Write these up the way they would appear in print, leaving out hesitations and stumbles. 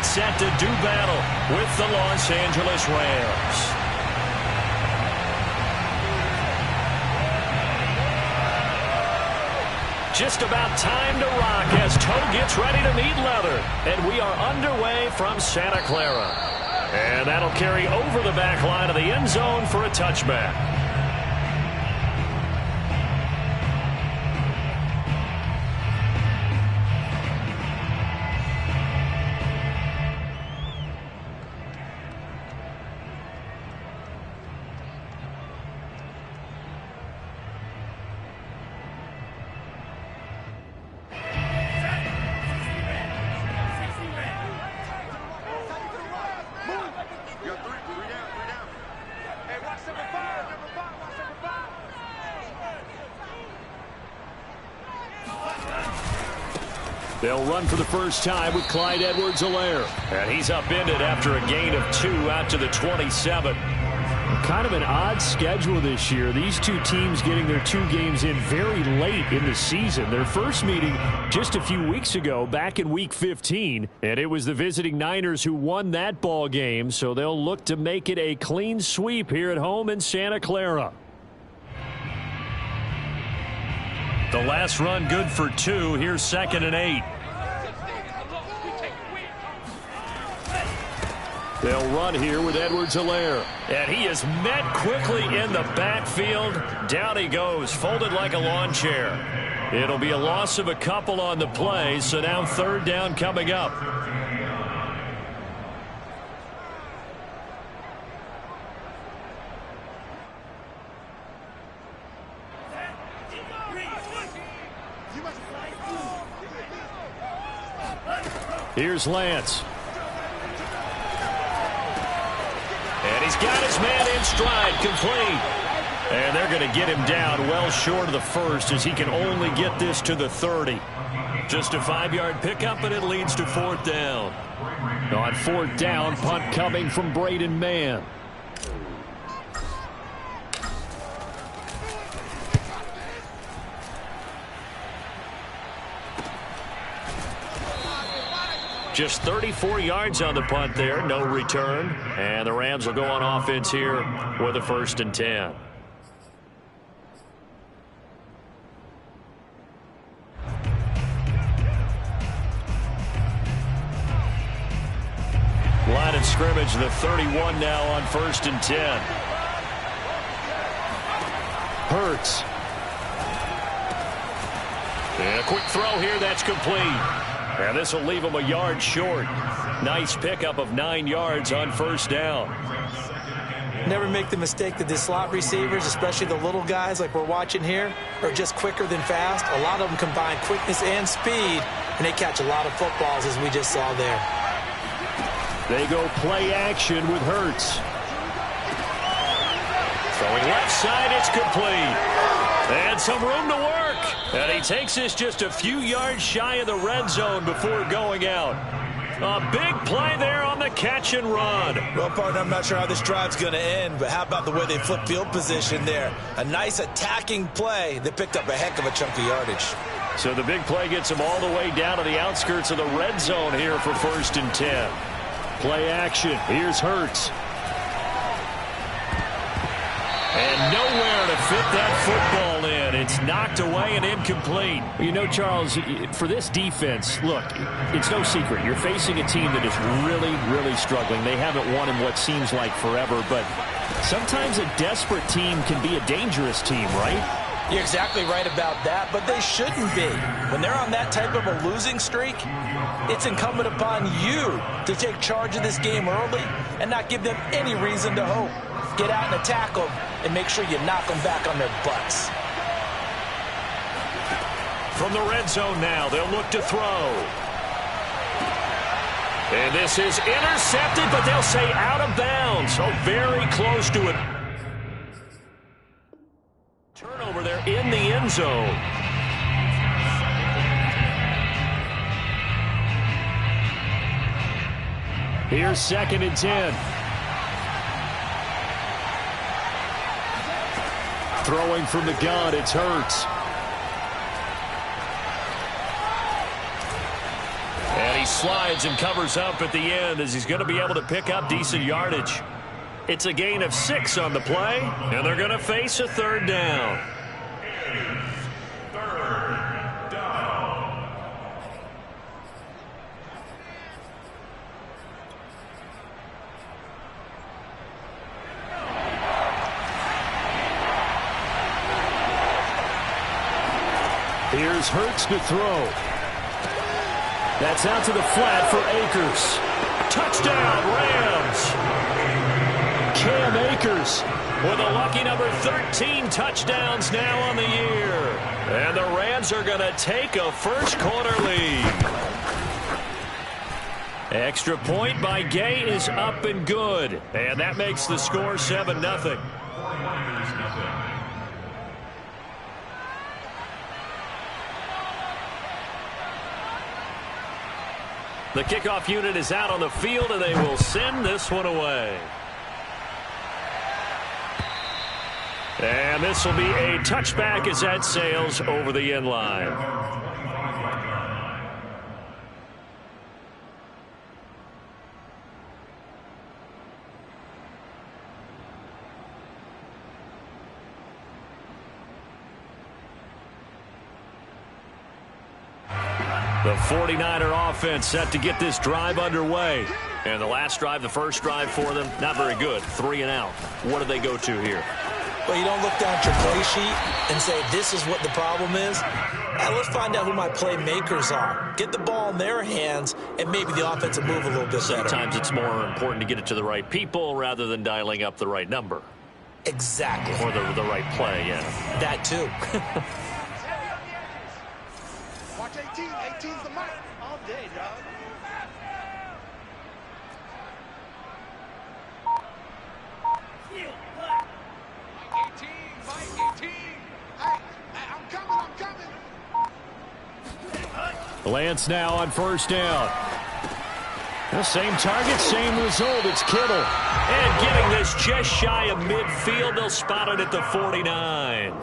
get set to do battle with the Los Angeles Rams. Just about time to rock as toe gets ready to meet leather. And we are underway from Santa Clara. And that'll carry over the back line of the end zone for a touchback. They'll run for the first time with Clyde Edwards-Helaire. And he's upended after a gain of 2 out to the 27. Kind of an odd schedule this year. These two teams getting their 2 games in very late in the season. Their first meeting just a few weeks ago back in Week 15. And it was the visiting Niners who won that ball game. So they'll look to make it a clean sweep here at home in Santa Clara. The last run good for 2. Here's 2nd and 8. They'll run here with Edwards-Helaire. And he is met quickly in the backfield. Down he goes, folded like a lawn chair. It'll be a loss of a couple on the play, so now 3rd down coming up. Here's Lance. And he's got his man in stride, complete. And they're going to get him down well short of the first as he can only get this to the 30. Just a 5-yard pickup, and it leads to 4th down. On 4th down, punt coming from Braden Mann. Just 34 yards on the punt there, no return. And the Rams will go on offense here with a 1st and 10. Line of scrimmage, the 31 now on 1st and 10. Hurts. And a quick throw here, that's complete. And this will leave him a yard short. Nice pickup of 9 yards on 1st down. Never make the mistake that the slot receivers, especially the little guys like we're watching here, are just quicker than fast. A lot of them combine quickness and speed, and they catch a lot of footballs, as we just saw there. They go play action with Hurts. Throwing left side, it's complete. And some room to work. And he takes this just a few yards shy of the red zone before going out. A big play there on the catch and run. Well, partner, I'm not sure how this drive's going to end, but how about the way they flip field position there? A nice attacking play that picked up a heck of a chunk of yardage. So the big play gets him all the way down to the outskirts of the red zone here for 1st and 10. Play action. Here's Hurts. And nowhere to fit that football in. It's knocked away and incomplete. You know, Charles, for this defense, look, it's no secret. You're facing a team that is really, really struggling. They haven't won in what seems like forever, but sometimes a desperate team can be a dangerous team, right? You're exactly right about that, but they shouldn't be. When they're on that type of a losing streak, it's incumbent upon you to take charge of this game early and not give them any reason to hope. Get out and attack them and make sure you knock them back on their butts. From the red zone now, they'll look to throw. And this is intercepted, but they'll say out of bounds. So very close to it. Turnover there in the end zone. Here's 2nd and 10. Throwing from the gun, it's Hurts. And he slides and covers up at the end as he's going to be able to pick up decent yardage. It's a gain of 6 on the play, and they're going to face a third down. Here's Hurts to throw. That's out to the flat for Akers. Touchdown, Rams! Cam Akers with a lucky number 13 touchdowns now on the year. And the Rams are going to take a first-quarter lead. Extra point by Gay is up and good. And that makes the score 7-0. The kickoff unit is out on the field, and they will send this one away. And this will be a touchback as that sails over the end line. The 49er offense set to get this drive underway. And the last drive, the first drive for them, not very good. 3 and out. What do they go to here? Well, you don't look down at your play sheet and say, this is what the problem is. Let's find out who my playmakers are. Get the ball in their hands, and maybe the offense will move a little bit better. Sometimes it's more important to get it to the right people rather than dialing up the right number. Exactly. Or the right play, yeah. That too. Watch 18. 18's the mic all day, dog. Lance now on first down. The same target, same result. It's Kittle. And getting this just shy of midfield. They'll spot it at the 49.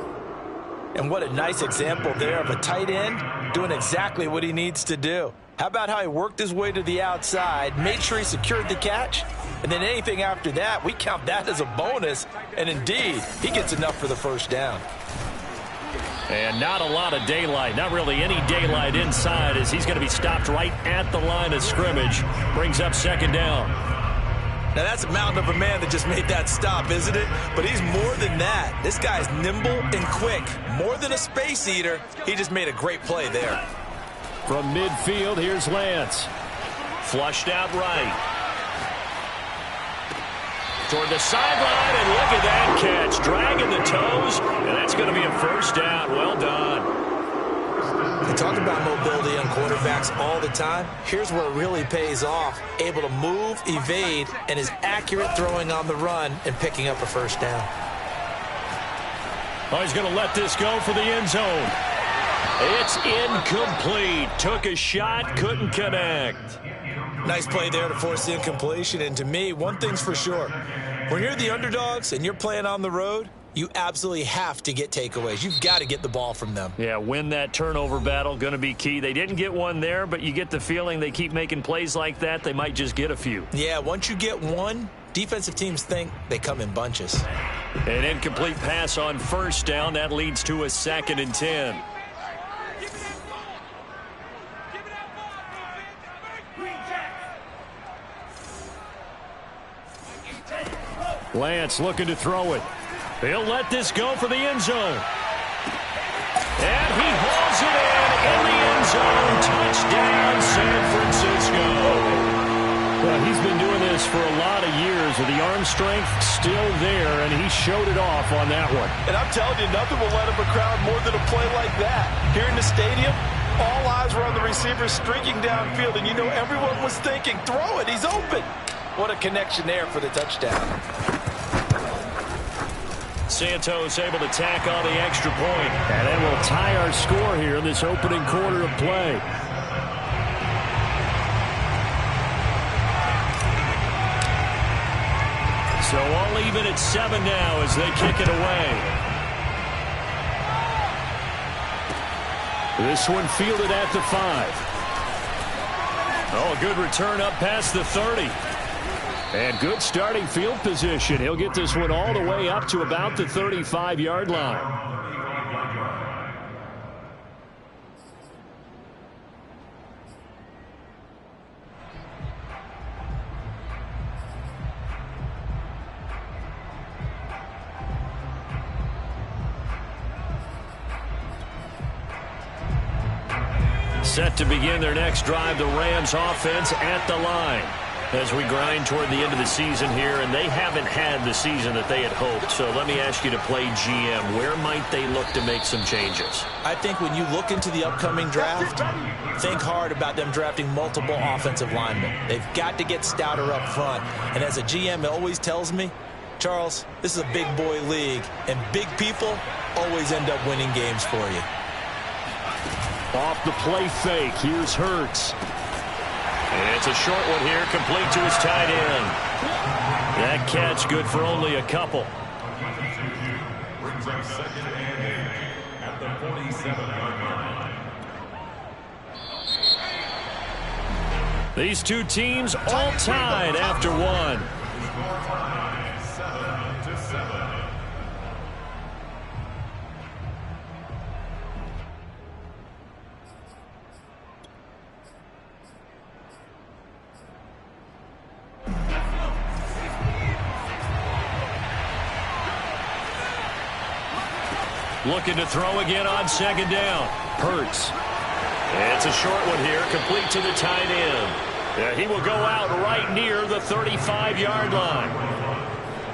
And what a nice example there of a tight end doing exactly what he needs to do. How about how he worked his way to the outside, made sure he secured the catch, and then anything after that, we count that as a bonus. And indeed, he gets enough for the first down. And not a lot of daylight, not really any daylight inside as he's going to be stopped right at the line of scrimmage. Brings up second down. Now that's a mountain of a man that just made that stop, isn't it? But he's more than that. This guy's nimble and quick. More than a space eater. He just made a great play there. From midfield, here's Lance. Flushed out right. Toward the sideline, and look at that catch. Dragging the toes, and that's going to be a first down. Well done. We talk about mobility on quarterbacks all the time. Here's where it really pays off. Able to move, evade, and is accurate throwing on the run and picking up a first down. Oh, he's going to let this go for the end zone. It's incomplete. Took a shot, couldn't connect. Nice play there to force the incompletion. And to me, one thing's for sure. When you're the underdogs and you're playing on the road, you absolutely have to get takeaways. You've got to get the ball from them. Yeah, win that turnover battle, going to be key. They didn't get one there, but you get the feeling they keep making plays like that, they might just get a few. Yeah, once you get one, defensive teams think they come in bunches. An incomplete pass on first down. That leads to a 2nd and 10. Lance looking to throw it. He'll let this go for the end zone. And he hauls it in the end zone. Touchdown, San Francisco. Well, he's been doing this for a lot of years with the arm strength still there, and he showed it off on that one. And I'm telling you, nothing will let up a crowd more than a play like that. Here in the stadium, all eyes were on the receiver streaking downfield, and you know everyone was thinking, throw it, he's open. What a connection there for the touchdown. Santos able to tack on the extra point. And that will tie our score here in this opening quarter of play. So all even at 7 now as they kick it away. This one fielded at the 5. Oh, a good return up past the 30. And good starting field position. He'll get this one all the way up to about the 35-yard line. Set to begin their next drive, the Rams offense at the line. As we grind toward the end of the season here, and they haven't had the season that they had hoped. So let me ask you to play GM. Where might they look to make some changes? I think when you look into the upcoming draft, think hard about them drafting multiple offensive linemen. They've got to get stouter up front. And as a GM, it always tells me, Charles, this is a big boy league, and big people always end up winning games for you. Off the play fake, here's Hurts. And it's a short one here, complete to his tight end. That catch good for only a couple. Brings up second and 8 at the 47-yard line. These two teams all tied after one. 7-7. Looking to throw again on second down. Hurts. It's a short one here, complete to the tight end. He will go out right near the 35-yard line.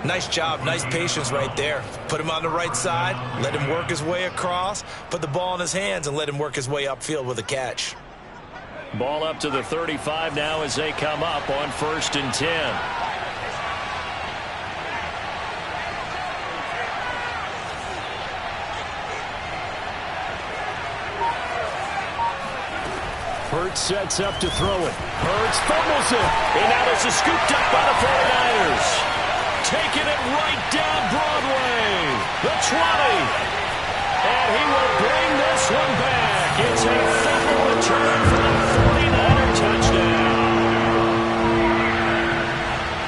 Nice job, nice patience right there. Put him on the right side, let him work his way across, put the ball in his hands, and let him work his way upfield with a catch. Ball up to the 35 now as they come up on 1st and 10. Hurts sets up to throw it. Hurts fumbles it. And now this is scooped up by the 49ers. Taking it right down Broadway. The 20. And he will bring this one back. It's a fumble return for the 49er touchdown.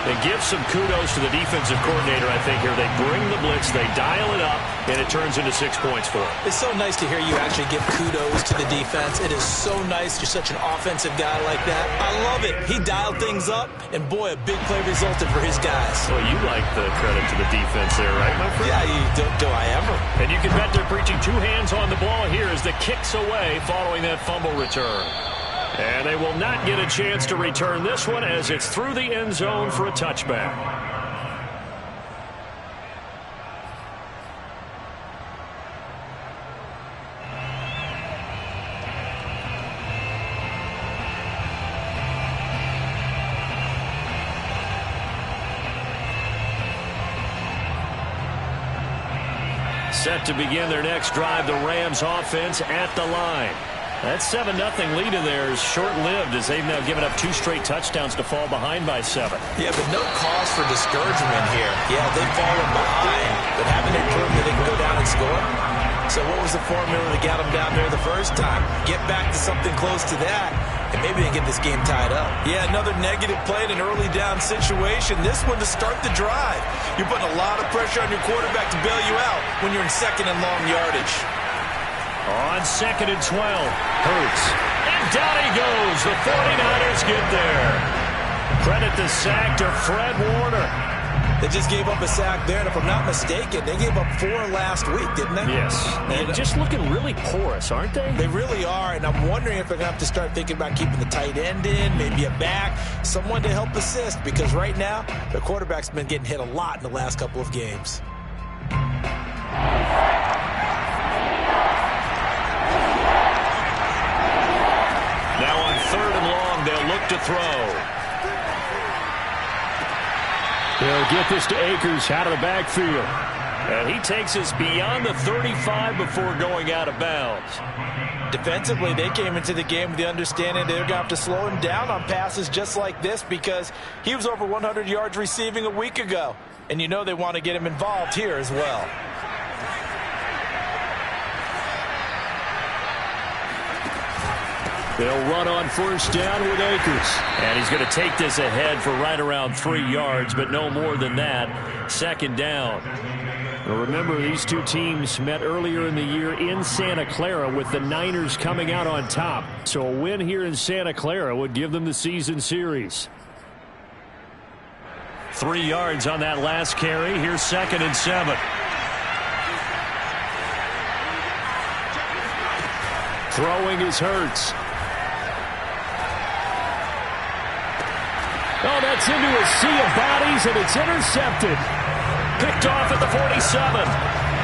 They give some kudos to the defensive coordinator, I think, here. They bring the blitz, they dial it up, and it turns into 6 points for them. It's so nice to hear you actually give kudos to the defense. It is so nice. You're such an offensive guy like that. I love it. He dialed things up, and boy, a big play resulted for his guys. Well, you like the credit to the defense there, right, my friend? Yeah, do I ever. And you can bet they're preaching 2 hands on the ball here as the kick's away following that fumble return. And they will not get a chance to return this one as it's through the end zone for a touchback. Set to begin their next drive, the Rams offense at the line. That 7-0 lead of theirs short-lived as they've now given up 2 straight touchdowns to fall behind by 7. Yeah, but no cause for discouragement here. Yeah, they've fallen behind, but haven't they proven that they can go down and score? So what was the formula that got them down there the first time? Get back to something close to that, and maybe they get this game tied up. Yeah, another negative play in an early down situation. This one to start the drive. You're putting a lot of pressure on your quarterback to bail you out when you're in second and long yardage. On 2nd and 12, Hurts. And down he goes. The 49ers get there. Credit the sack to Fred Warner. They just gave up a sack there, and if I'm not mistaken, they gave up 4 last week, didn't they? Yes. And just looking really porous, aren't they? They really are, and I'm wondering if they're going to have to start thinking about keeping the tight end in, maybe a back, someone to help assist, because right now, their quarterback's been getting hit a lot in the last couple of games. Now on 3rd and long, they'll look to throw. They'll get this to Akers out of the backfield. And he takes us beyond the 35 before going out of bounds. Defensively, they came into the game with the understanding they're going to have to slow him down on passes just like this because he was over 100 yards receiving a week ago. And you know they want to get him involved here as well. They'll run on first down with Akers. And he's going to take this ahead for right around 3 yards, but no more than that. Second down. Well, remember, these two teams met earlier in the year in Santa Clara with the Niners coming out on top. So a win here in Santa Clara would give them the season series. 3 yards on that last carry. Here's 2nd and 7. Throwing is Hurts. Oh, that's into a sea of bodies, and it's intercepted. Picked off at the 47.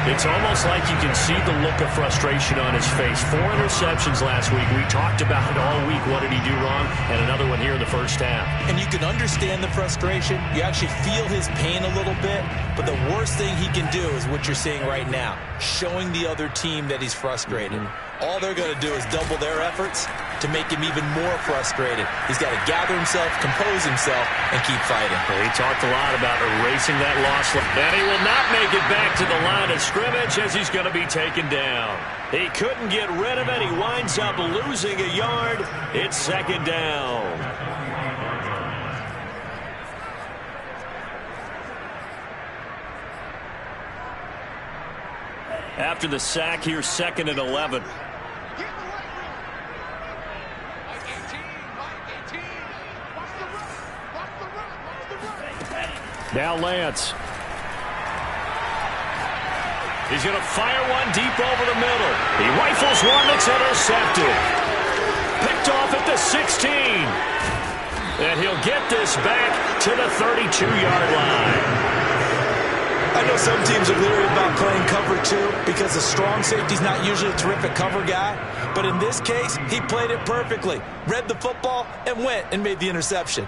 It's almost like you can see the look of frustration on his face. 4 interceptions last week. We talked about it all week. What did he do wrong? And another one here in the first half. And you can understand the frustration. You actually feel his pain a little bit. But the worst thing he can do is what you're seeing right now, showing the other team that he's frustrated. All they're going to do is double their efforts to make him even more frustrated. He's got to gather himself, compose himself, and keep fighting. Well, he talked a lot about erasing that loss. And he will not make it back to the line of scrimmage as he's going to be taken down. He couldn't get rid of it. He winds up losing a yard. It's 2nd down. After the sack, here's 2nd and 11. Now Lance. He's going to fire one deep over the middle. He rifles one that's intercepted. Picked off at the 16. And he'll get this back to the 32-yard line. I know some teams are leery about playing cover 2 because the strong safety's not usually a terrific cover guy. But in this case, he played it perfectly. Read the football and went and made the interception.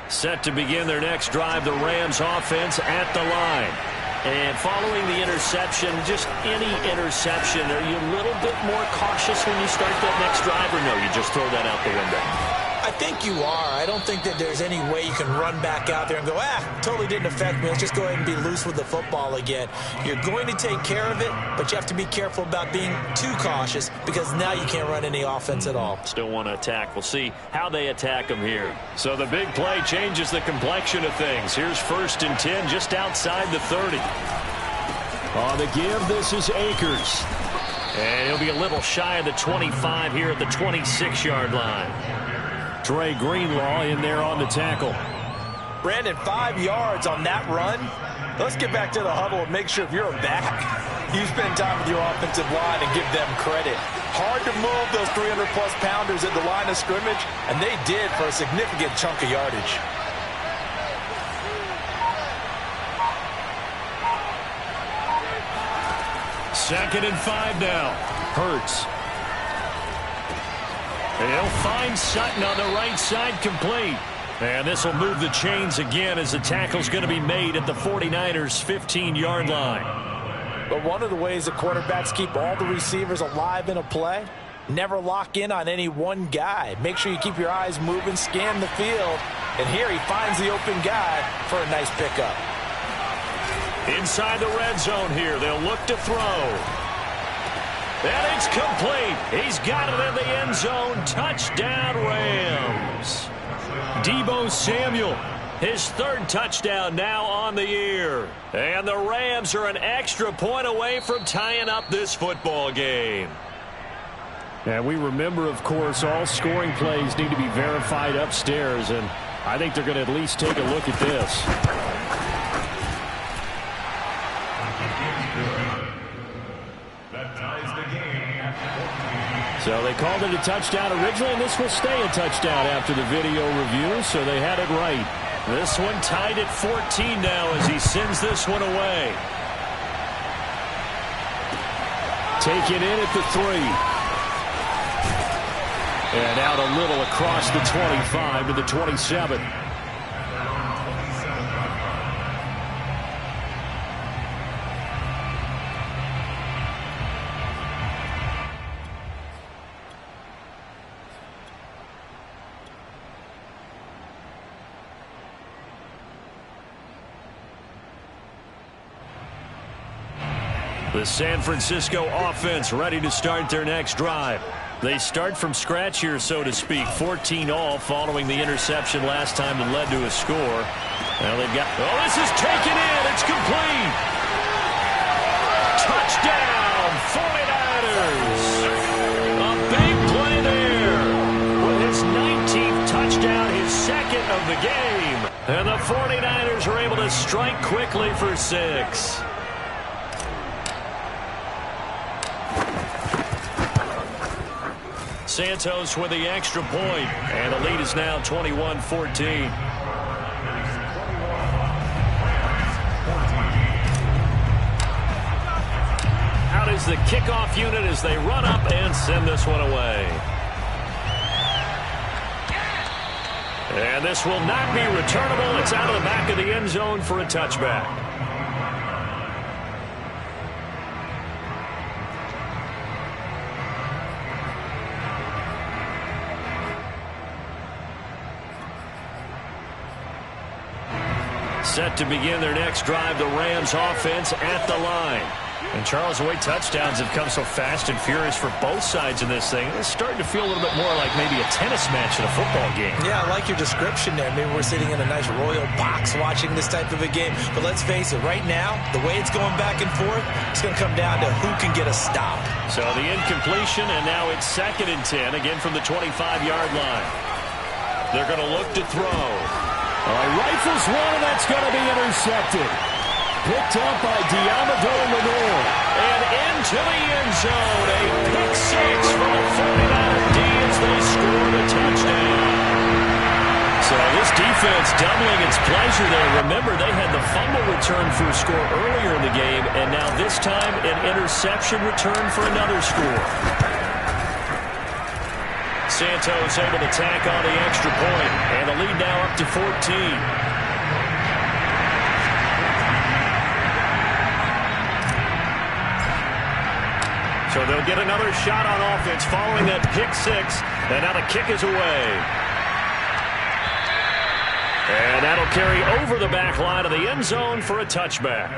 Set to begin their next drive, the Rams offense at the line. And following the interception, just any interception, are you a little bit more cautious when you start that next drive, or no, you just throw that out the window? I think you are. I don't think that there's any way you can run back out there and go, totally didn't affect me. Let's just go ahead and be loose with the football again. You're going to take care of it, but you have to be careful about being too cautious because now you can't run any offense at all. Still want to attack. We'll see how they attack them here. So the big play changes the complexion of things. Here's 1st and 10 just outside the 30. On the give, this is Akers. And he'll be a little shy of the 25 here at the 26-yard line. Dre Greenlaw in there on the tackle. Brandon, 5 yards on that run. Let's get back to the huddle and make sure if you're a back, you spend time with your offensive line and give them credit. Hard to move those 300-plus pounders at the line of scrimmage, and they did for a significant chunk of yardage. Second and 5 now. Hurts. And he'll find Sutton on the right side, complete. And this will move the chains again as the tackle's going to be made at the 49ers' 15-yard line. But one of the ways that quarterbacks keep all the receivers alive in a play, never lock in on any one guy. Make sure you keep your eyes moving, scan the field. And here he finds the open guy for a nice pickup. Inside the red zone here, they'll look to throw. And it's complete. He's got it in the end zone. Touchdown, Rams. Deebo Samuel, his 3rd touchdown now on the year. And the Rams are an extra point away from tying up this football game. And we remember, of course, all scoring plays need to be verified upstairs. And I think they're going to at least take a look at this. So they called it a touchdown originally, and this will stay a touchdown after the video review, so they had it right. This one tied at 14 now as he sends this one away. Taken in at the 3. And out a little across the 25 to the 27. The San Francisco offense ready to start their next drive. They start from scratch here, so to speak. 14 all following the interception last time that led to a score. Now they've got... Oh, this is taken in. It's complete. Touchdown, 49ers. A big play there. With his 19th touchdown, his second of the game. And the 49ers are able to strike quickly for 6. Santos with the extra point, and the lead is now 21-14. Out is the kickoff unit as they run up and send this one away. And this will not be returnable. It's out of the back of the end zone for a touchback. Set to begin their next drive, the Rams offense at the line. And Charles, the way touchdowns have come so fast and furious for both sides in this thing, it's starting to feel a little bit more like maybe a tennis match in a football game. Yeah, I like your description there. Maybe we're sitting in a nice royal box watching this type of a game. But let's face it, right now, the way it's going back and forth, it's going to come down to who can get a stop. So the incompletion, and now it's 2nd and 10, again from the 25-yard line. They're going to look to throw. Rifles one, and that's going to be intercepted. Picked up by Diamador Lenore. And into the end zone. A pick 6 for the 49er D as they score the touchdown. So this defense doubling its pleasure there. Remember, they had the fumble return for a score earlier in the game, and now this time an interception return for another score. Santos able to tack on the extra point, and the lead now up to 14. So they'll get another shot on offense following that pick 6, and now the kick is away. And that'll carry over the back line of the end zone for a touchback.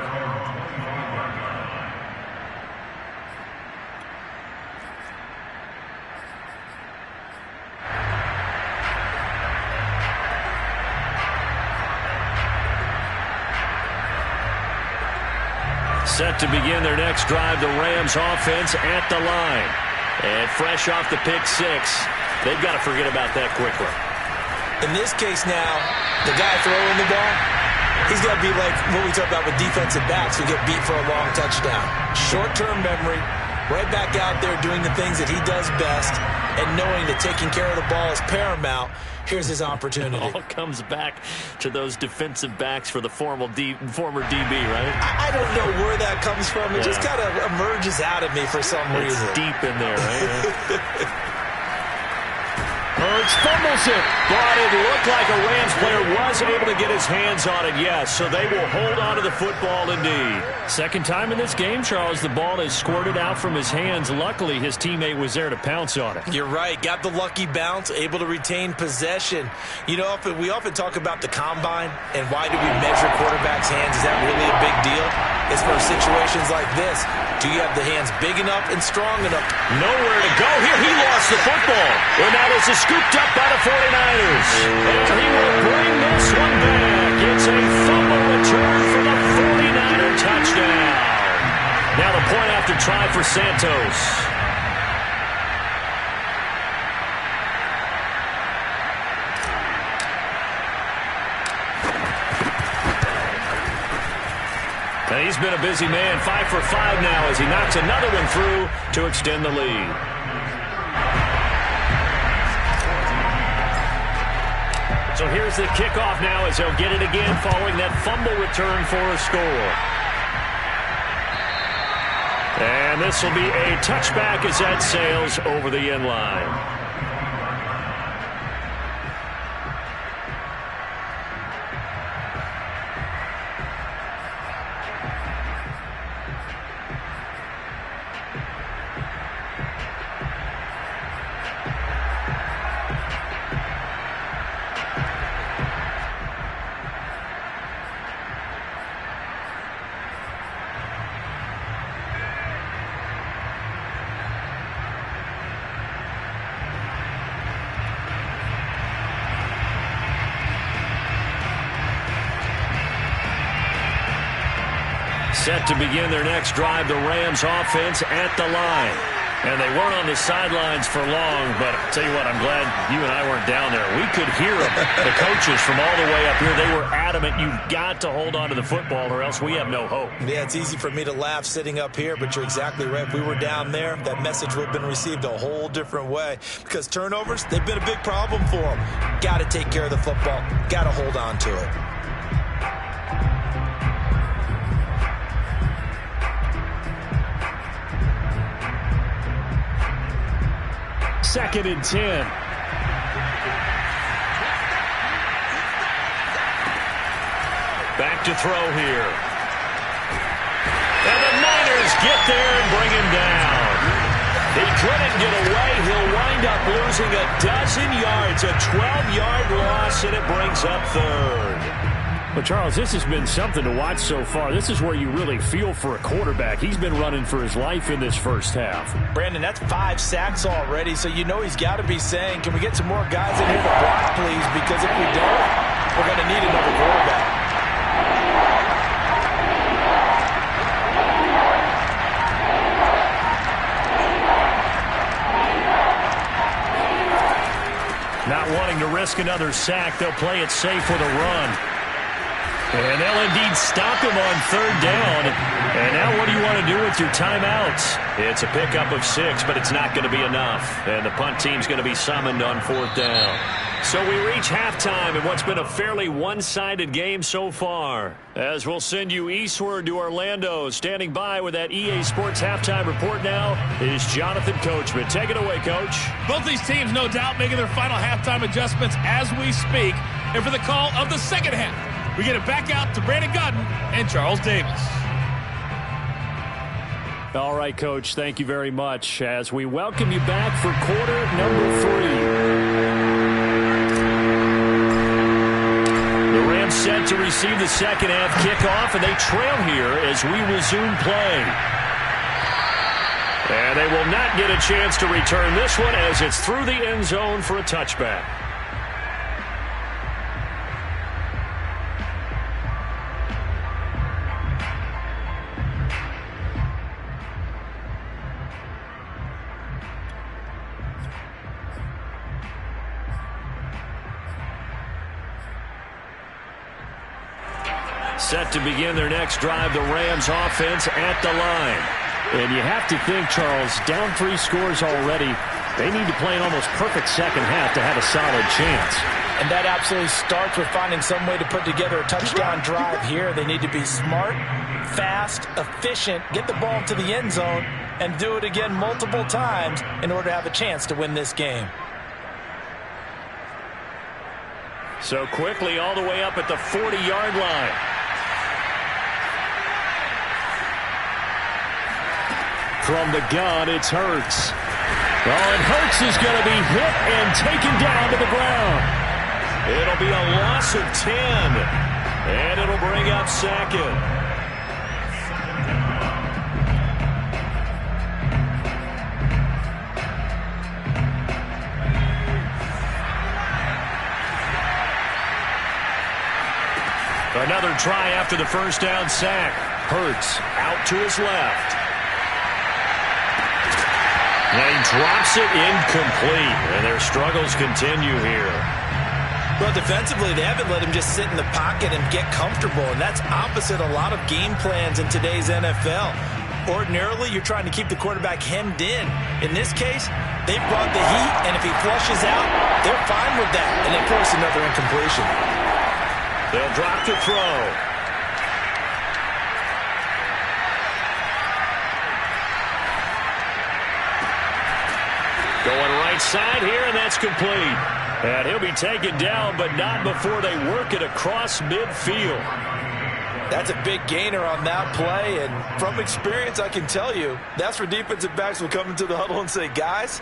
Set to begin their next drive, the Rams offense at the line. And fresh off the pick 6, they've got to forget about that quickly. In this case now, the guy throwing the ball, he's got to be like what we talk about with defensive backs who get beat for a long touchdown. Short-term memory, right back out there doing the things that he does best, and knowing that taking care of the ball is paramount. Here's his opportunity. It all comes back to those defensive backs for the former DB, right? I don't know where that comes from. It just kind of emerges out of me for some reason. It's deep in there, right? Hurts fumbles it. But it looked like a Rams player was able to get his hands on it, yes. So they will hold on to the football indeed. Second time in this game, Charles, the ball has squirted out from his hands. Luckily, his teammate was there to pounce on it. You're right. Got the lucky bounce, able to retain possession. You know, we often talk about the combine and why do we measure quarterbacks' hands. Is that really a big deal? It's for situations like this. Do you have the hands big enough and strong enough? Nowhere to go here. He lost the football. And now this is scooped up by the 49ers. And he will bring this one back. It's a fumble return for the 49er touchdown. Now the point after try for Santos. And he's been a busy man, 5 for 5 now as he knocks another one through to extend the lead. So here's the kickoff now as they'll get it again following that fumble return for a score. And this will be a touchback as that sails over the end line. Set to begin their next drive, the Rams offense at the line. And they weren't on the sidelines for long, but I'll tell you what, I'm glad you and I weren't down there. We could hear them, the coaches from all the way up here. They were adamant, you've got to hold on to the football or else we have no hope. Yeah, it's easy for me to laugh sitting up here, but you're exactly right. If we were down there, that message would have been received a whole different way. Because turnovers, they've been a big problem for them. Got to take care of the football. Got to hold on to it. Second and 10. Back to throw here. And the Niners get there and bring him down. He couldn't get away. He'll wind up losing a dozen yards, a 12-yard loss, and it brings up third. Well, Charles, this has been something to watch so far. This is where you really feel for a quarterback. He's been running for his life in this first half. Brandon, that's 5 sacks already, so you know he's got to be saying, can we get some more guys in here to block, please? Because if we don't, we're going to need another quarterback. Not wanting to risk another sack, they'll play it safe with a run. And they'll indeed stop him on third down. And now what do you want to do with your timeouts? It's a pickup of 6, but it's not going to be enough. And the punt team's going to be summoned on fourth down. So we reach halftime in what's been a fairly one-sided game so far. As we'll send you eastward to Orlando. Standing by with that EA Sports halftime report now is Jonathan Coachman. Take it away, Coach. Both these teams, no doubt, making their final halftime adjustments as we speak. And for the call of the second half, we get it back out to Brandon Gaudin and Charles Davis. All right, Coach, thank you very much as we welcome you back for quarter number 3. The Rams set to receive the second half kickoff, and they trail here as we resume play. And they will not get a chance to return this one as it's through the end zone for a touchback. Set to begin their next drive, the Rams offense at the line. And you have to think, Charles, down 3 scores already. They need to play an almost perfect second half to have a solid chance. And that absolutely starts with finding some way to put together a touchdown drive here. They need to be smart, fast, efficient, get the ball to the end zone, and do it again multiple times in order to have a chance to win this game. So quickly all the way up at the 40-yard line. From the gun, it's Hurts. Oh, and Hurts is going to be hit and taken down to the ground. It'll be a loss of 10, and it'll bring up second. Another try after the first down sack. Hurts out to his left. And he drops it incomplete, and their struggles continue here. Well, defensively, they haven't let him just sit in the pocket and get comfortable, and that's opposite a lot of game plans in today's NFL. Ordinarily, you're trying to keep the quarterback hemmed in. In this case, they brought the heat, and if he flushes out, they're fine with that, and they force another incompletion. They'll drop to throw. Going right side here, and that's complete. And he'll be taken down, but not before they work it across midfield. That's a big gainer on that play, and from experience, I can tell you, that's where defensive backs will come into the huddle and say, guys,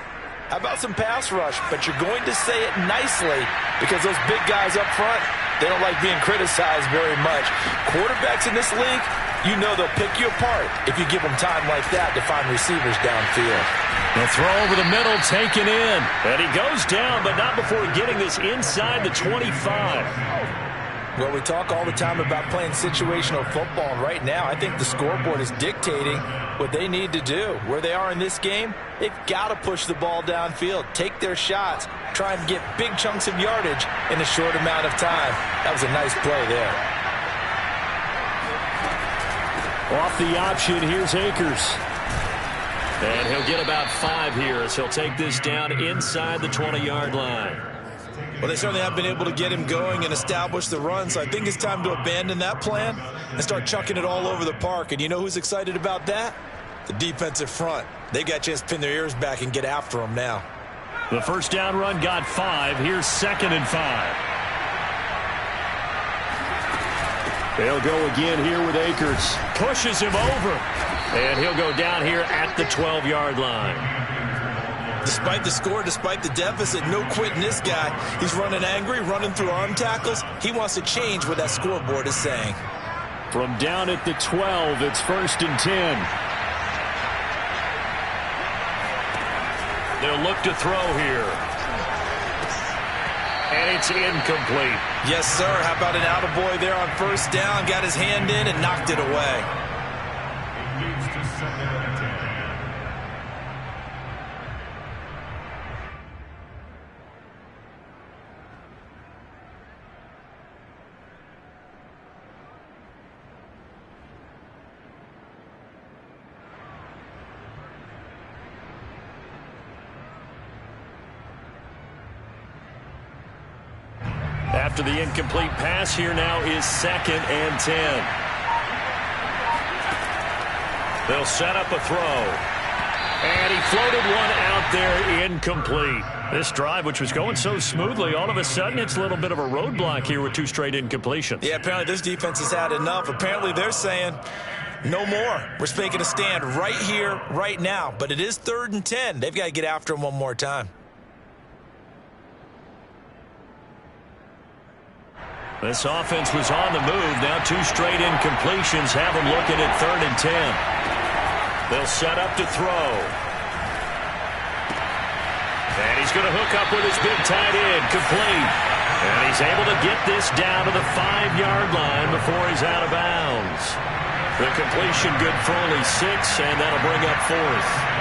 how about some pass rush? But you're going to say it nicely because those big guys up front, they don't like being criticized very much. Quarterbacks in this league, you know they'll pick you apart if you give them time like that to find receivers downfield. The throw over the middle taken in. And he goes down, but not before getting this inside the 25. Well, we talk all the time about playing situational football, and right now I think the scoreboard is dictating what they need to do. Where they are in this game, they've got to push the ball downfield, take their shots, try and get big chunks of yardage in a short amount of time. That was a nice play there. Off the option, here's Akers. And he'll get about 5 here as he'll take this down inside the 20-yard line. Well, they certainly have been able to get him going and establish the run, so I think it's time to abandon that plan and start chucking it all over the park. And you know who's excited about that? The defensive front. They got a chance to pin their ears back and get after him now. The first down run got 5. Here's 2nd and 5. They'll go again here with Akers. Pushes him over. And he'll go down here at the 12-yard line. Despite the score, despite the deficit, no quitting this guy. He's running angry, running through arm tackles. He wants to change what that scoreboard is saying. From down at the 12, it's 1st and 10. They'll look to throw here. And it's incomplete. Yes, sir. How about an attaboy there on first down? Got his hand in and knocked it away. After the incomplete pass, here now is 2nd and 10. They'll set up a throw. And he floated one out there, incomplete. This drive, which was going so smoothly, all of a sudden it's a little bit of a roadblock here with 2 straight incompletions. Yeah, apparently this defense has had enough. Apparently they're saying, no more. We're making a stand right here, right now. But it is 3rd and 10. They've got to get after him one more time. This offense was on the move. Now 2 straight incompletions have them looking at 3rd and 10. They'll set up to throw. And he's going to hook up with his big tight end, complete. And he's able to get this down to the 5-yard line before he's out of bounds. The completion good for only 6, and that'll bring up 4th.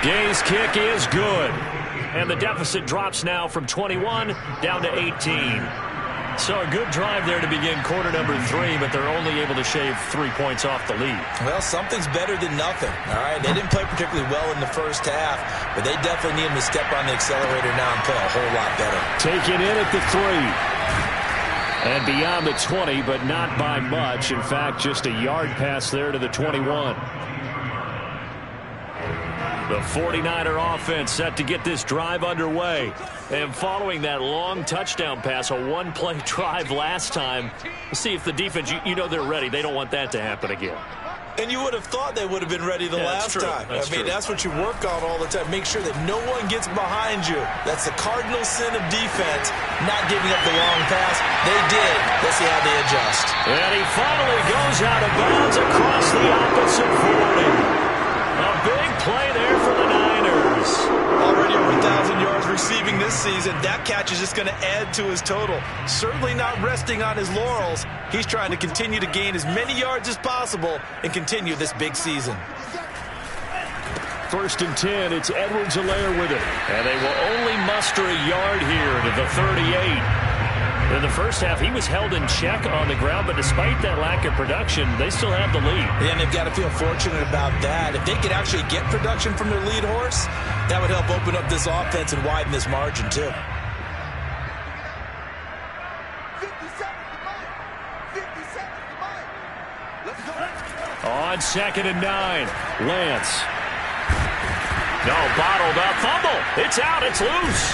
Gay's kick is good. And the deficit drops now from 21 down to 18. So a good drive there to begin quarter number 3, but they're only able to shave 3 points off the lead. Well, something's better than nothing, all right? They didn't play particularly well in the first half, but they definitely need him to step on the accelerator now and play a whole lot better. Taken in at the 3. And beyond the 20, but not by much. In fact, just a yard pass there to the 21. The 49er offense set to get this drive underway. And following that long touchdown pass, a one-play drive last time, we'll see if the defense, you know they're ready. They don't want that to happen again. And you would have thought they would have been ready the last time. I mean, that's what you work on all the time. Make sure that no one gets behind you. That's the cardinal sin of defense, not giving up the long pass. They did. Let's see how they adjust. And he finally goes out of bounds across the opposite 40. A big play there for the Niners. Already over 1,000 yards receiving this season. That catch is just going to add to his total. Certainly not resting on his laurels. He's trying to continue to gain as many yards as possible and continue this big season. 1st and 10. It's Edwards-Helaire with it. And they will only muster a yard here to the 38. In the first half, he was held in check on the ground, but despite that lack of production, they still have the lead. And they've got to feel fortunate about that. If they could actually get production from their lead horse, that would help open up this offense and widen this margin, too. 57 Let's go. On 2nd and 9, Lance. No, bottled up, fumble. It's out, it's loose.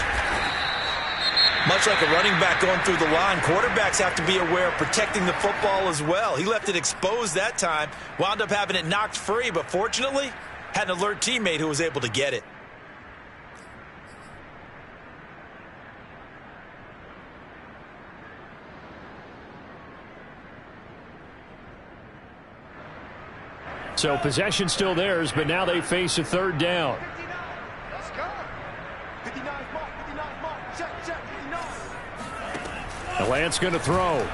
Much like a running back going through the line, quarterbacks have to be aware of protecting the football as well. He left it exposed that time, wound up having it knocked free, but fortunately, had an alert teammate who was able to get it. So possession still theirs, but now they face a 3rd down. Lance going to throw.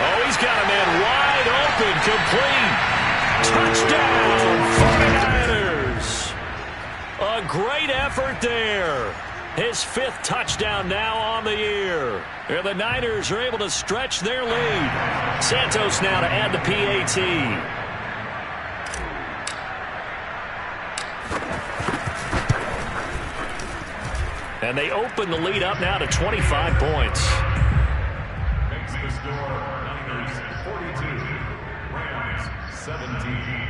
Oh, he's got a man wide open, complete. Touchdown, 49ers. A great effort there. His 5th touchdown now on the year. And the Niners are able to stretch their lead. Santos now to add the PAT. And they open the lead up now to 25 points. Makes the score Niners 42, Rams 17.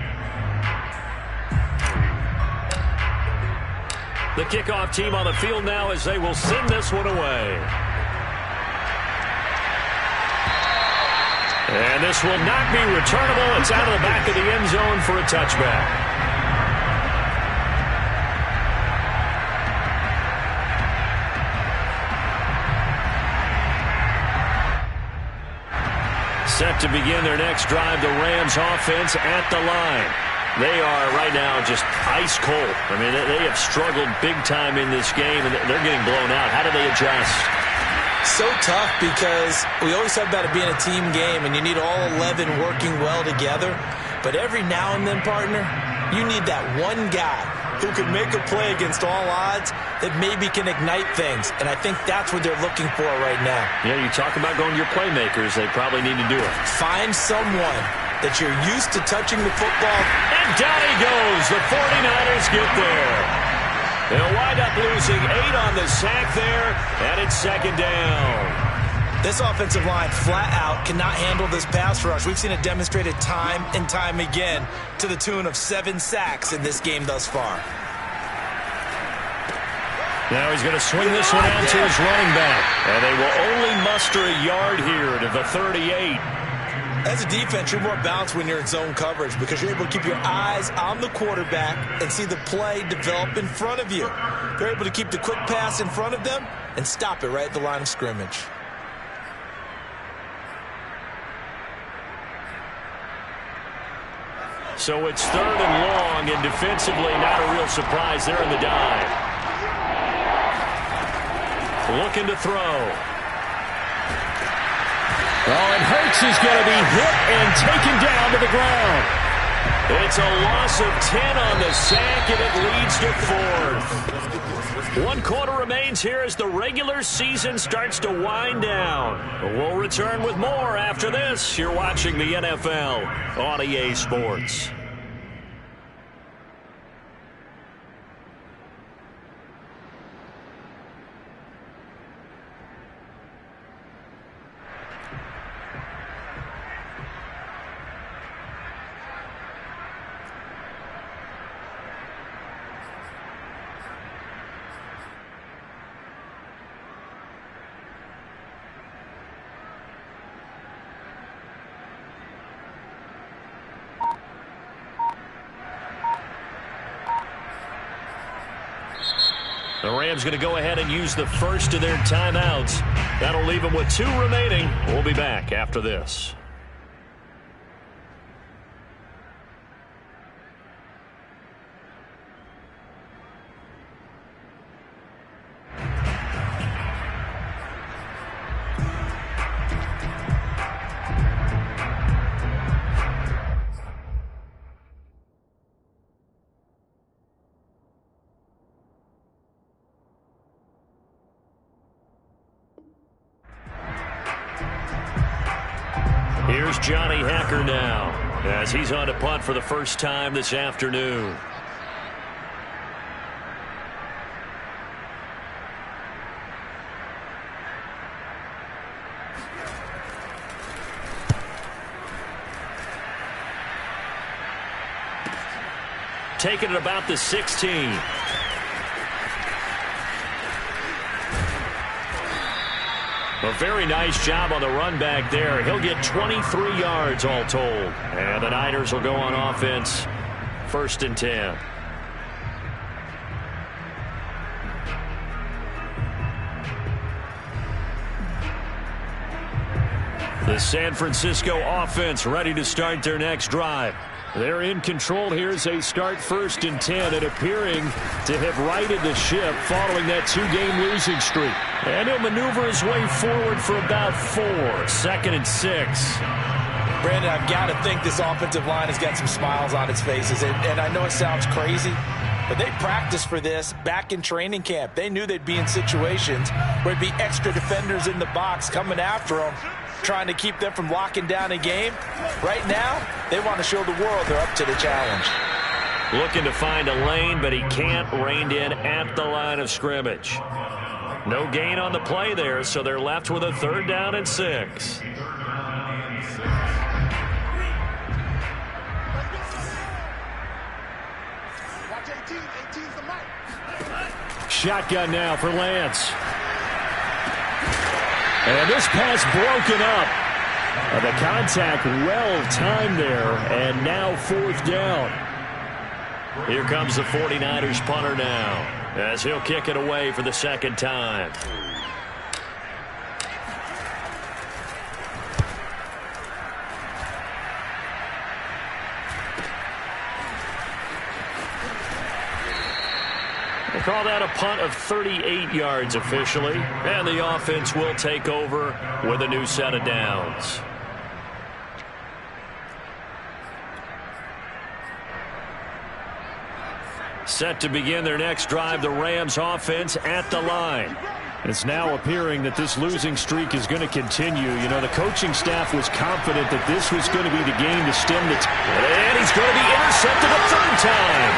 The kickoff team on the field now as they will send this one away. And this will not be returnable. It's out of the back of the end zone for a touchback. Set to begin their next drive, the Rams offense at the line. They are right now just ice cold. I mean, they have struggled big time in this game, and they're getting blown out. How do they adjust? So tough because we always talk about it being a team game, and you need all 11 working well together. But every now and then, partner, you need that one guy who can make a play against all odds that maybe can ignite things. And I think that's what they're looking for right now. Yeah, you talk about going to your playmakers. They probably need to do it. Find someone that you're used to touching the football. And down he goes. The 49ers get there. They'll wind up losing 8 on the sack there, and it's 2nd down. This offensive line flat out cannot handle this pass rush. We've seen it demonstrated time and time again to the tune of 7 sacks in this game thus far. Now he's going to swing this one out to his running back. And they will only muster a yard here to the 38. As a defense, you're more balanced when you're in zone coverage because you're able to keep your eyes on the quarterback and see the play develop in front of you. They're able to keep the quick pass in front of them and stop it right at the line of scrimmage. So it's 3rd and long, and defensively not a real surprise there in the dive. Looking to throw. Oh, and Hurts is going to be hit and taken down to the ground. It's a loss of 10 on the sack, and it leads to 4th. 1 quarter remains here as the regular season starts to wind down. We'll return with more after this. You're watching the NFL on EA Sports. The Rams going to go ahead and use the first of their timeouts. That'll leave them with 2 remaining. We'll be back after this. Here's Johnny Hacker now as he's on to punt for the first time this afternoon. Taking it about the 16. A very nice job on the run back there. He'll get 23 yards all told. And the Niners will go on offense. 1st and 10. The San Francisco offense ready to start their next drive. They're in control here as they start 1st and 10 and appearing to have righted the ship following that 2-game losing streak. And he'll maneuver his way forward for about 4. 2nd and 6. Brandon, I've got to think this offensive line has got some smiles on its faces. And I know it sounds crazy, but they practiced for this back in training camp. They knew they'd be in situations where there'd be extra defenders in the box coming after them, trying to keep them from locking down a game. Right now, they want to show the world they're up to the challenge. Looking to find a lane, but he can't. Reined in at the line of scrimmage. No gain on the play there, so they're left with a 3rd down and 6. Watch 18. 18's the mark. Shotgun now for Lance. And this pass broken up. The contact well timed there, and now 4th down. Here comes the 49ers punter now, as he'll kick it away for the 2nd time. They call that a punt of 38 yards officially, and the offense will take over with a new set of downs. Set to begin their next drive, the Rams offense at the line. It's now appearing that this losing streak is going to continue. You know, the coaching staff was confident that this was going to be the game to stem the and he's going to be intercepted a 3rd time.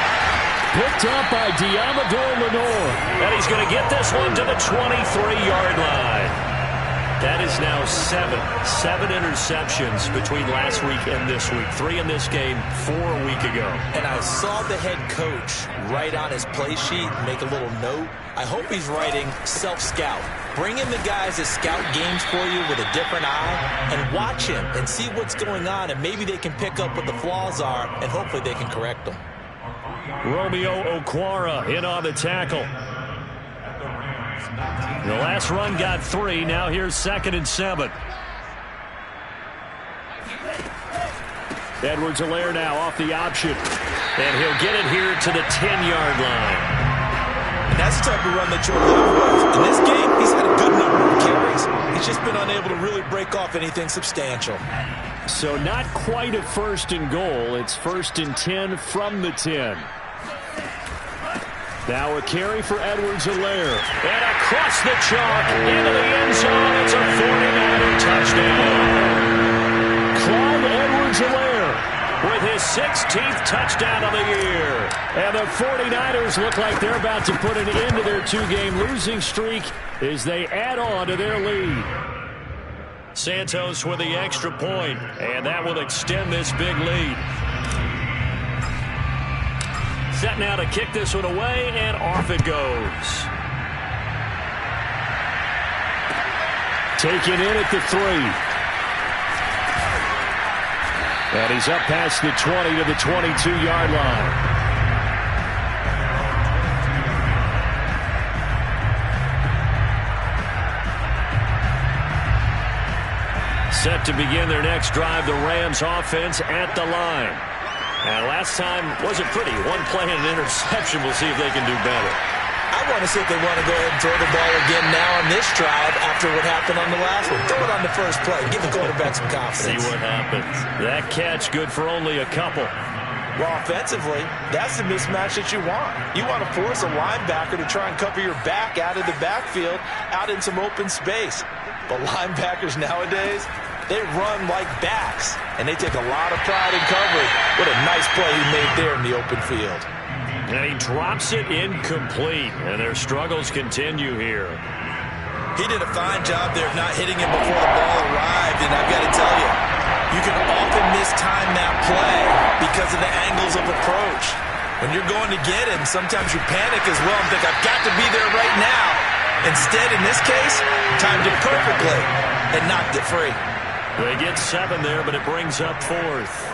Picked up by Diamador Lenore. And he's going to get this one to the 23-yard line. That is now 7 interceptions between last week and this week. 3 in this game, 4 a week ago. And I saw the head coach write on his play sheet, make a little note. I hope he's writing self-scout. Bring in the guys that scout games for you with a different eye and watch him and see what's going on, and maybe they can pick up what the flaws are, and hopefully they can correct them. Romeo Okwara in on the tackle. The last run got 3. Now here's 2nd and 7. Edwards-Helaire now off the option. And he'll get it here to the 10-yard line. And that's the type of run that you'll live with. In this game, he's had a good number of carries. He's just been unable to really break off anything substantial. So not quite a 1st and goal. It's 1st and 10 from the 10. Now a carry for Edwards-Helaire. And across the chalk into the end zone. It's a 49er touchdown. Clyde Edwards-Helaire with his 16th touchdown of the year. And the 49ers look like they're about to put an end to their 2-game losing streak as they add on to their lead. Santos with the extra point, and that will extend this big lead. Set now to kick this one away, and off it goes. Taken in at the 3. And he's up past the 20 to the 22-yard line. Set to begin their next drive, the Rams offense at the line. And last time wasn't pretty. 1 play and an interception. We'll see if they can do better. I want to see if they want to go ahead and throw the ball again now on this drive after what happened on the last one. Throw it on the first play. Give the quarterback some confidence. See what happens. That catch good for only a couple. Well, offensively, that's the mismatch that you want. You want to force a linebacker to try and cover your back out of the backfield, out in some open space. But linebackers nowadays, they run like backs, and they take a lot of pride in coverage. What a nice play he made there in the open field. And he drops it incomplete, and their struggles continue here. He did a fine job there of not hitting him before the ball arrived, and I've got to tell you, you can often mistime that play because of the angles of approach. When you're going to get him, sometimes you panic as well and think, I've got to be there right now. Instead, in this case, timed it perfectly and knocked it free. They get 7 there, but it brings up 4th.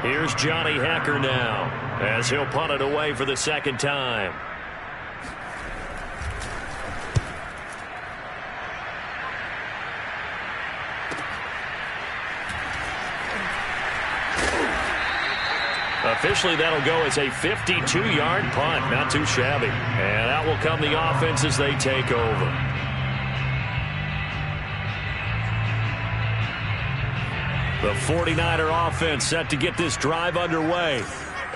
Here's Johnny Hekker now as he'll punt it away for the second time. Officially, that'll go as a 52-yard punt. Not too shabby. And out will come the offense as they take over. The 49er offense set to get this drive underway.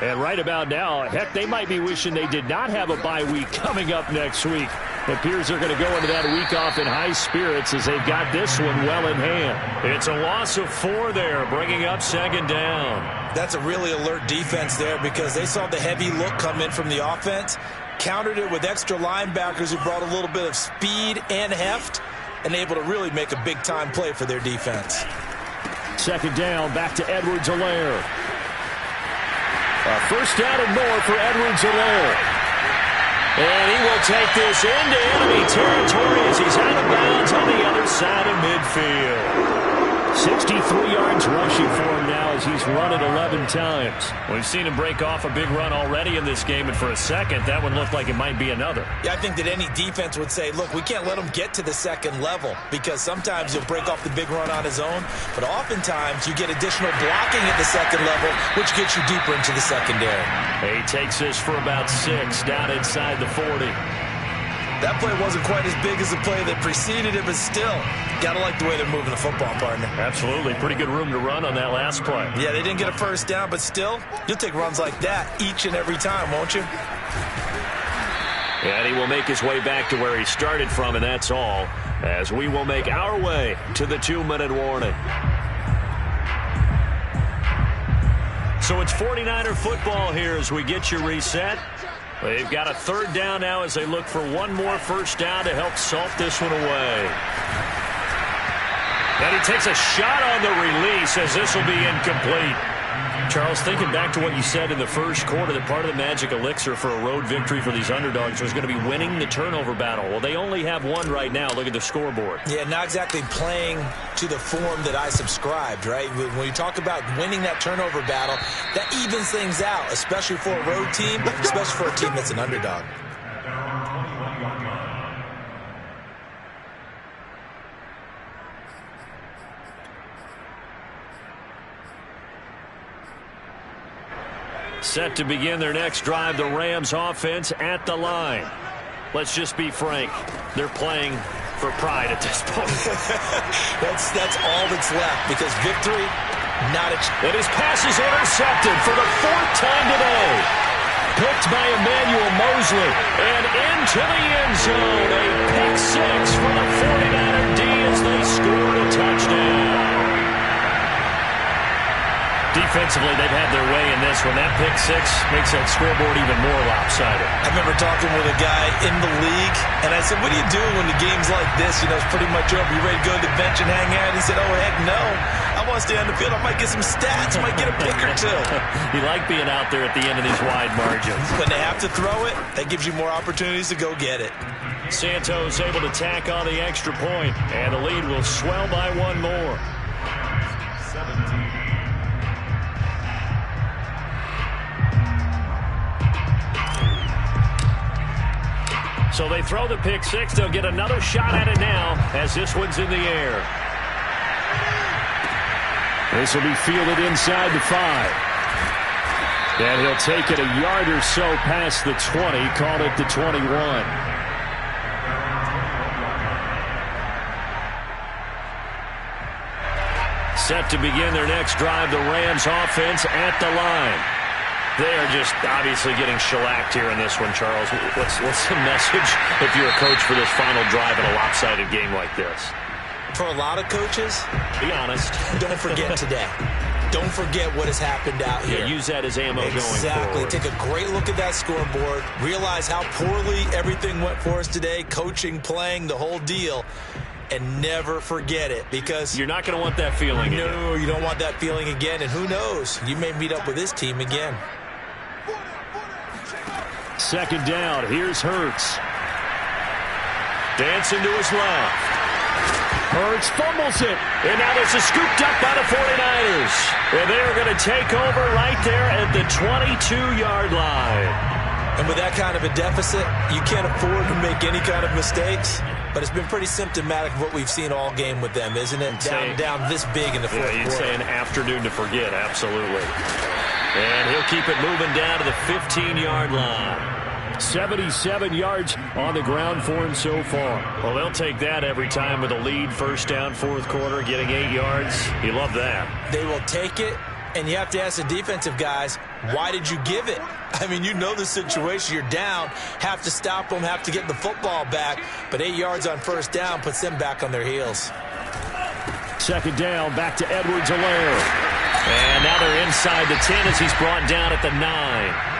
And right about now, heck, they might be wishing they did not have a bye week coming up next week. It appears they're going to go into that week off in high spirits as they've got this one well in hand. It's a loss of 4 there, bringing up second down. That's a really alert defense there because they saw the heavy look come in from the offense, countered it with extra linebackers who brought a little bit of speed and heft, and able to really make a big-time play for their defense. Second down, back to Edwards-Helaire. First down and more for Edwards-Helaire. And he will take this into enemy territory as he's out of bounds on the other side of midfield. 63 yards rushing for him now as he's run it 11 times. We've seen him break off a big run already in this game, and for a second, that one looked like it might be another. Yeah, I think that any defense would say, look, we can't let him get to the second level because sometimes he'll break off the big run on his own, but oftentimes you get additional blocking at the second level, which gets you deeper into the secondary. He takes this for about 6 down inside the 40. That play wasn't quite as big as the play that preceded it, but still, got to like the way they're moving the football, partner. Absolutely. Pretty good room to run on that last play. Yeah, they didn't get a first down, but still, you'll take runs like that each and every time, won't you? And he will make his way back to where he started from, and that's all, as we will make our way to the 2-minute warning. So it's 49er football here as we get you reset. They've got a third down now as they look for one more first down to help salt this one away. And he takes a shot on the release as this will be incomplete. Charles, thinking back to what you said in the first quarter, that part of the magic elixir for a road victory for these underdogs was going to be winning the turnover battle. Well, they only have one right now. Look at the scoreboard. Yeah, not exactly playing to the form that I subscribed, right? When you talk about winning that turnover battle, that evens things out, especially for a road team, especially for a team that's an underdog. Set to begin their next drive, the Rams offense at the line. Let's just be frank. They're playing for pride at this point. that's all that's left because victory, not a chance. And his pass is intercepted for the 4th time today. Picked by Emmanuel Mosley and into the end zone. A pick 6 for the 49er D as they scored a touchdown. Defensively, they've had their way in this one. That pick 6 makes that scoreboard even more lopsided. I remember talking with a guy in the league, and I said, what do you do when the game's like this? You know, it's pretty much over. You ready to go to the bench and hang out? He said, oh, heck no. I want to stay on the field. I might get some stats. I might get a pick or two. You like being out there at the end of these wide margins. When they have to throw it, that gives you more opportunities to go get it. Santos able to tack on the extra point, and the lead will swell by one more. 17. So they throw the pick 6. They'll get another shot at it now as this one's in the air. This will be fielded inside the 5. And he'll take it a yard or so past the 20, called it the 21. Set to begin their next drive, the Rams offense at the line. They are just obviously getting shellacked here in this one, Charles. What's the message if you're a coach for this final drive in a lopsided game like this? For a lot of coaches, be honest. Don't forget today. Don't forget what has happened out here. Yeah, use that as ammo going forward. Exactly. Take a great look at that scoreboard. Realize how poorly everything went for us today. Coaching, playing, the whole deal. And never forget it because... You're not going to want that feeling again. No, you don't want that feeling again. And who knows? You may meet up with this team again. Second down. Here's Hurts. Dancing to his left. Hurts fumbles it. And now this is scooped up by the 49ers. And they're going to take over right there at the 22-yard line. And with that kind of a deficit, you can't afford to make any kind of mistakes. But it's been pretty symptomatic of what we've seen all game with them, isn't it? Down this big in the fourth quarter. You'd say an afternoon to forget, absolutely. And he'll keep it moving down to the 15-yard line. 77 yards on the ground for him so far. Well, they'll take that every time with a lead, first down, fourth quarter, getting 8 yards. You love that. They will take it, and you have to ask the defensive guys, why did you give it? I mean, you know the situation. You're down, have to stop them, have to get the football back, but 8 yards on first down puts them back on their heels. Second down, back to Edwards-Helaire. And now they're inside the 10 as he's brought down at the 9.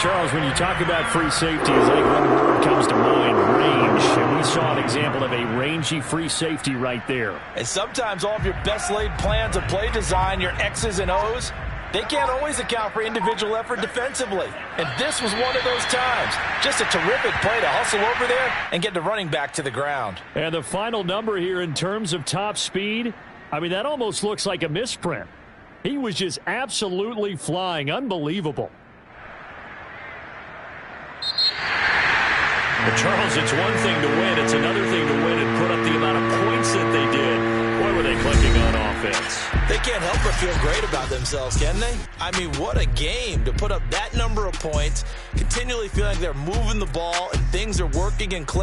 Charles, when you talk about free safeties, I think one word comes to mind, range. And we saw an example of a rangy free safety right there. And sometimes all of your best laid plans of play design, your X's and O's, they can't always account for individual effort defensively. And this was one of those times. Just a terrific play to hustle over there and get the running back to the ground. And the final number here in terms of top speed, I mean, that almost looks like a misprint. He was just absolutely flying. Unbelievable. But Charles, it's one thing to win. It's another thing to win and put up the amount of points that they did. Boy, were they clicking on offense. They can't help but feel great about themselves, can they? I mean, what a game to put up that number of points, continually feeling like they're moving the ball and things are working and clicking.